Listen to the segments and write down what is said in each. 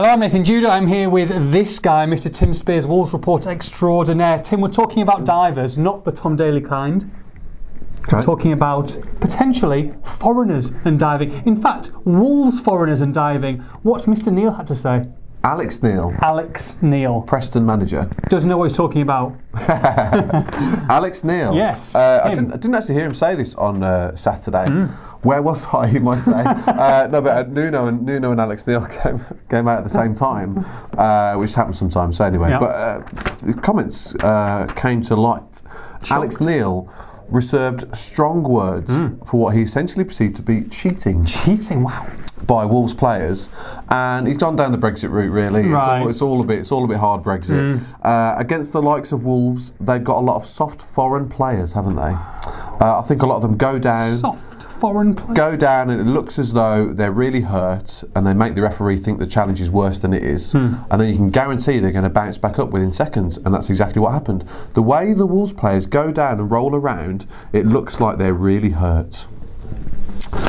Hello, I'm Nathan Judah. I'm here with this guy, Mr. Tim Spears, Wolves reporter extraordinaire. Tim, we're talking about divers, not the Tom Daley kind. Okay. We're talking about potentially foreigners and diving. In fact, Wolves foreigners and diving. What's Mr. Neil had to say? Alex Neil. Alex Neil. Preston manager. Doesn't know what he's talking about. Alex Neil. Yes. I didn't actually hear him say this on Saturday. Where was I, you might say? No, but Nuno and Alex Neil came out at the same time, which happens sometimes. So anyway, but the comments came to light. Shocked. Alex Neil reserved strong words for what he essentially perceived to be cheating. Cheating, wow. By Wolves players, and he's gone down the Brexit route. Really, right. it's all a bit hard Brexit. Against the likes of Wolves, they've got a lot of soft foreign players, haven't they? I think a lot of them go down. Soft foreign players. Go down, and it looks as though they're really hurt, and they make the referee think the challenge is worse than it is, and then you can guarantee they're going to bounce back up within seconds, and that's exactly what happened. The way the Wolves players go down and roll around, it looks like they're really hurt.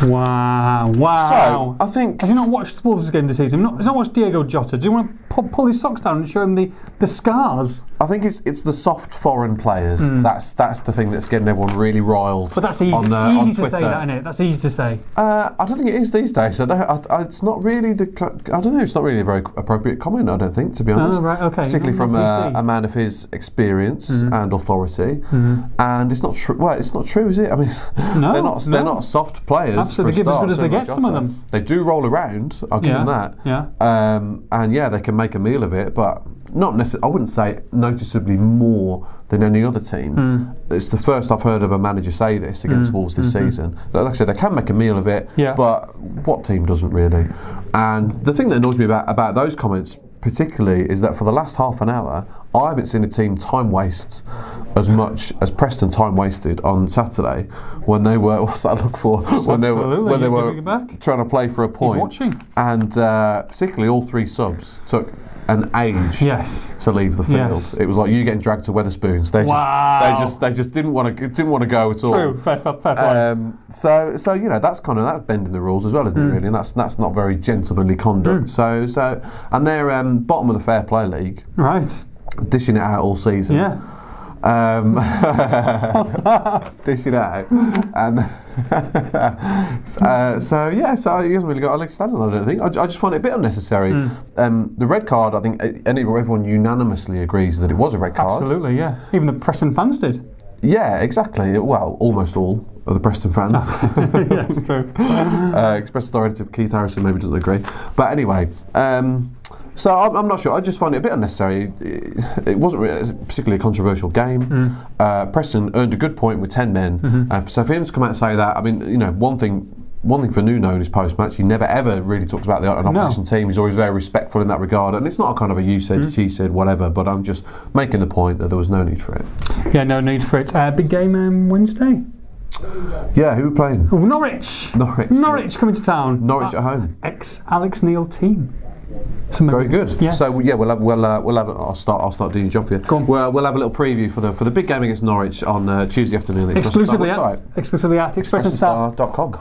Wow, wow. So, I think... Has he not watched Wolves game this season? Has he not watched Diego Jota? Do you want to pull his socks down and show him the scars? I think it's the soft foreign players. That's the thing that's getting everyone really riled. But that's easy. On easy to Twitter. say that, isn't it? That's easy to say. I don't think it is these days. It's not really I don't know. It's not really a very appropriate comment. I don't think, to be honest. Oh, right, okay. Particularly from a man of his experience and authority. And it's not true. Well, it's not true, is it? I mean, no, they're not soft players. Absolutely, give as good as they get. Some of them. They do roll around. I'll give them that. Yeah. And yeah, they can make a meal of it, but not necessarily. I wouldn't say noticeably more than any other team. It's the first I've heard of a manager say this against Wolves this season. Like I said, they can make a meal of it, but what team doesn't really? And the thing that annoys me about those comments particularly is that for the last half an hour, I haven't seen a team time waste as much as Preston time wasted on Saturday when they were, what's that look for? When they were trying to play for a point. He's watching. And particularly all three subs took an age to leave the field. It was like you getting dragged to Wetherspoons. They just didn't want to go at all. True, fair play. So you know that's bending the rules as well, isn't it? Really, and that's not very gentlemanly conduct. So and they're bottom of the fair play league, right? Dishing it out all season. Yeah. Dishing it out, and so he hasn't really got a leg to stand on. I don't think. I just find it a bit unnecessary. The red card, I think, everyone unanimously agrees that it was a red card. Absolutely, yeah. Even the Preston fans did. Yeah, exactly. Well, almost all of the Preston fans. Yes, true. Express authoritative Keith Harrison maybe doesn't agree, but anyway. So I'm not sure. I just find it a bit unnecessary. It wasn't really a particularly controversial game. Preston earned a good point with 10 men. So for him to come out and say that, I mean, you know, one thing for Nuno in his post-match, he never ever really talked about an opposition team. He's always very respectful in that regard, and it's not a kind of a you said, she said, whatever. But I'm just making the point that there was no need for it. Yeah, no need for it. Big game Wednesday. Yeah, who are we playing? Oh, Norwich. Norwich coming to town. Norwich at home. Ex-Alex Neil team. Very good. Yes. So yeah, we'll have. I'll start doing your job for you. Go on. We'll have a little preview for the big game against Norwich on Tuesday afternoon. Exclusively at expressonstar.com.